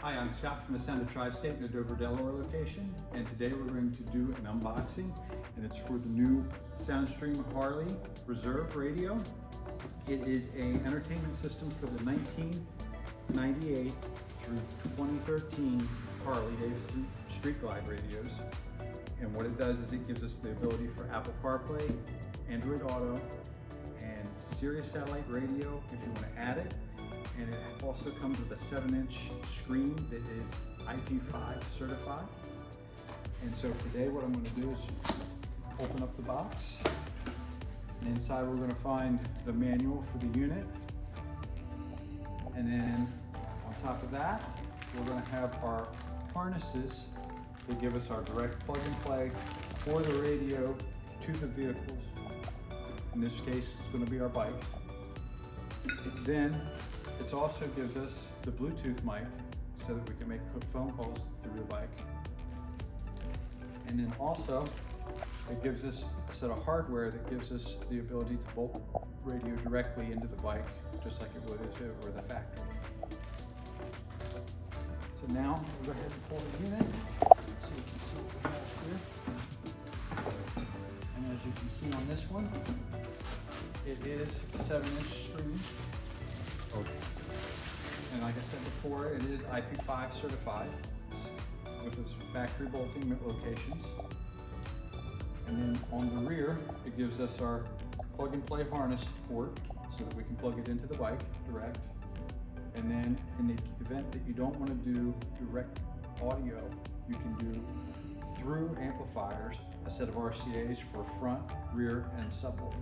Hi, I'm Scott from the Sound of Tri-State in the Dover, Delaware location, and today we're going to do an unboxing, and it's for the new SoundStream Harley Reserve radio. It is an entertainment system for the 1998 through 2013 Harley Davidson Street Glide radios. And what it does is it gives us the ability for Apple CarPlay, Android Auto, and Sirius satellite radio if you want to add it. And it also comes with a 7-inch screen that is IP5 certified. And so today what I'm going to do is open up the box. And inside we're going to find the manual for the unit. And then on top of that, we're going to have our harnesses that give us our direct plug and play for the radio to the vehicles. In this case, it's going to be our bike. Then it also gives us the Bluetooth mic so that we can make phone calls through the bike. And then also, it gives us a set of hardware that gives us the ability to bolt radio directly into the bike, just like it would if it were the factory. So now, we'll go ahead and pull the unit so you can see what we have here. And as you can see on this one, it is a 7-inch screen. And like I said before, it is IP5 certified with its factory bolting locations. And then on the rear, it gives us our plug and play harness port so that we can plug it into the bike direct. And then in the event that you don't want to do direct audio, you can do through amplifiers a set of RCAs for front, rear, and subwoofer.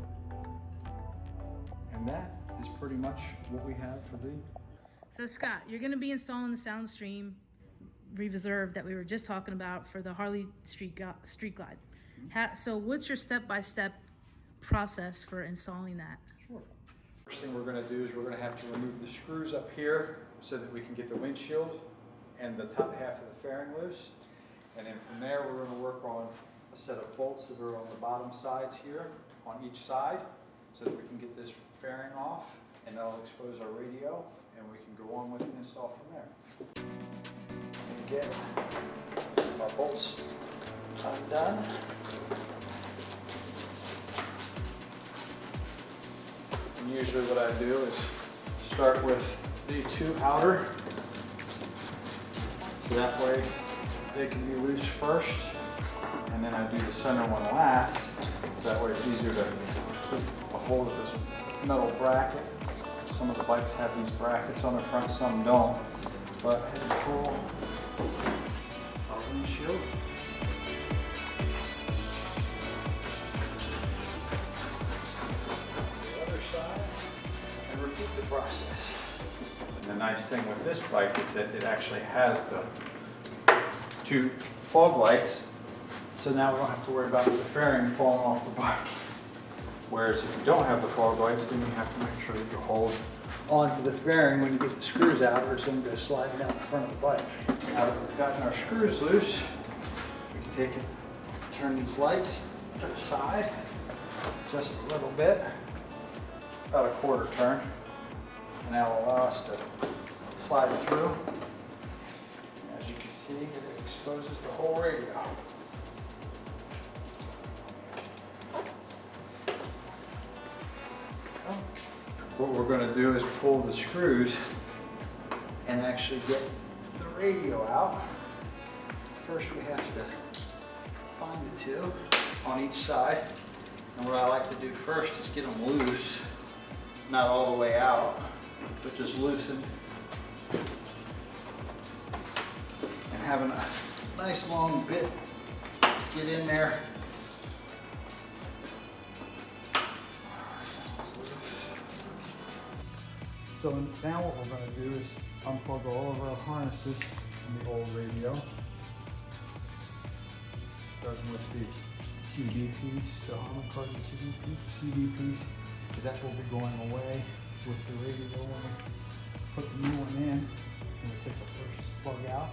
And that is pretty much what we have for the... So Scott, you're going to be installing the SoundStream Reserve that we were just talking about for the Harley Street Glide. So what's your step-by-step process for installing that? Sure. First thing we're going to do is we're going to have to remove the screws up here so that we can get the windshield and the top half of the fairing loose. And then from there we're going to work on a set of bolts that are on the bottom sides here on each side so that we can get this fairing off, and that'll expose our radio, and we can go on with the install from there. And get our bolts undone. And usually what I do is start with the two outer, so that way they can be loose first, and then I do the center one last, so that way it's easier to keep a hold of this metal bracket. Some of the bikes have these brackets on the front, some don't. But I can pull our windshield. The other side, and repeat the process. And the nice thing with this bike is that it actually has the two fog lights, so now we don't have to worry about the fairing falling off the bike. Whereas if you don't have the fog lights, then you have to make sure that you hold onto the fairing when you get the screws out, or it's going to go sliding down the front of the bike. Now that we've gotten our screws loose, we can take it, turn these lights to the side just a little bit, about a quarter turn, and that will allow us to slide it through. As you can see, it exposes the whole radio. What we're going to do is pull the screws and actually get the radio out. First we have to find the two on each side. And what I like to do first is get them loose, not all the way out, but just loosened. And having a nice long bit to get in there. So now what we're going to do is unplug all of our harnesses from the old radio. Starting with the CD piece, the Harman Kardon CD piece, because that will be going away with the radio when we put the new one in. And we take the first plug out,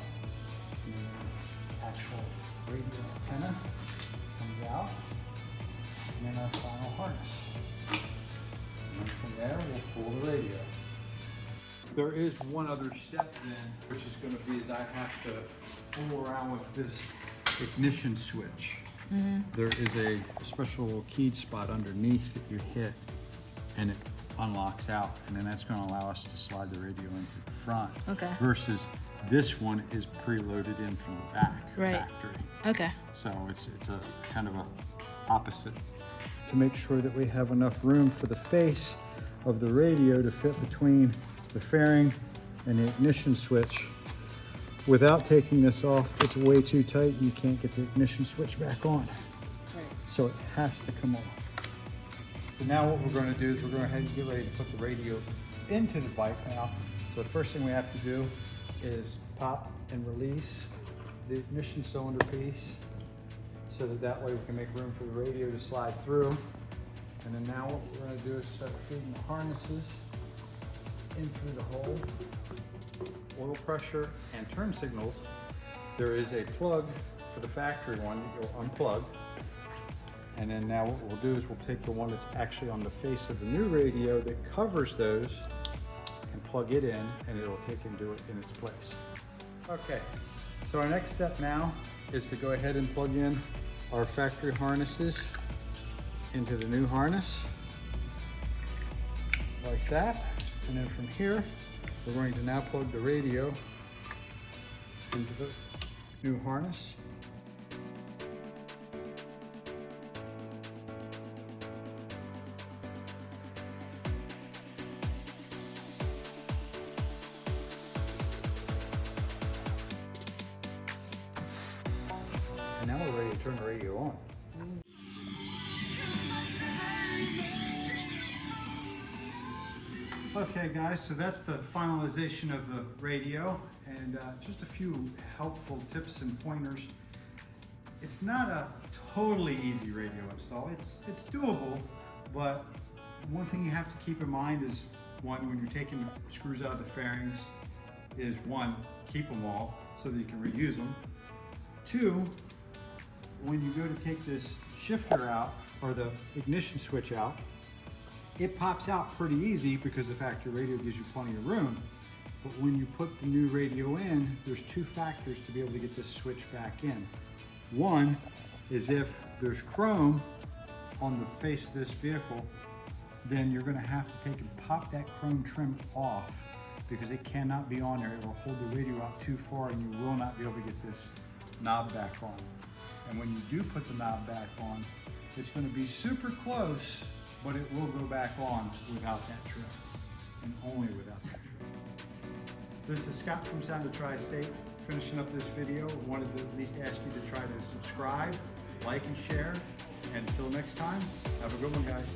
the actual radio antenna comes out, and then our final harness. And from there we'll pull the radio. There is one other step then, which is going to be is I have to fool around with this ignition switch. There is a special little keyed spot underneath that you hit and it unlocks out, and then that's going to allow us to slide the radio into the front. Okay. Versus this one is preloaded in from the back factory. Okay. So it's a kind of a opposite. To make sure that we have enough room for the face of the radio to fit between the fairing and the ignition switch. Without taking this off, it's way too tight and you can't get the ignition switch back on. Right. So it has to come off. So now what we're going to do is we're going to go ahead and get ready to put the radio into the bike now. So the first thing we have to do is pop and release the ignition cylinder piece so that way we can make room for the radio to slide through. And then now what we're going to do is start feeding the harnesses in through the hole. Oil pressure and turn signals. There is a plug for the factory one that you'll unplug. And then now what we'll do is we'll take the one that's actually on the face of the new radio that covers those and plug it in, and it'll take and do it in its place. Okay, so our next step now is to go ahead and plug in our factory harnesses into the new harness, like that. And then from here, we're going to now plug the radio into the new harness. And now we're ready to turn the radio on. Okay guys, so that's the finalization of the radio, and just a few helpful tips and pointers. It's not a totally easy radio install. It's doable, but one thing you have to keep in mind is, one, when you're taking the screws out of the fairings, is one, keep them all so that you can reuse them. Two, when you go to take this shifter out, or the ignition switch out, it pops out pretty easy because the factory radio gives you plenty of room. But when you put the new radio in, there's two factors to be able to get this switch back in. One is if there's chrome on the face of this vehicle, then you're going to have to take and pop that chrome trim off because it cannot be on there. It will hold the radio out too far and you will not be able to get this knob back on. And when you do put the knob back on, it's going to be super close, but it will go back on without that trim, and only without that trim. So this is Scott from Sound of Tri-State, finishing up this video. Wanted to at least ask you to try to subscribe, like, and share. And until next time, have a good one, guys.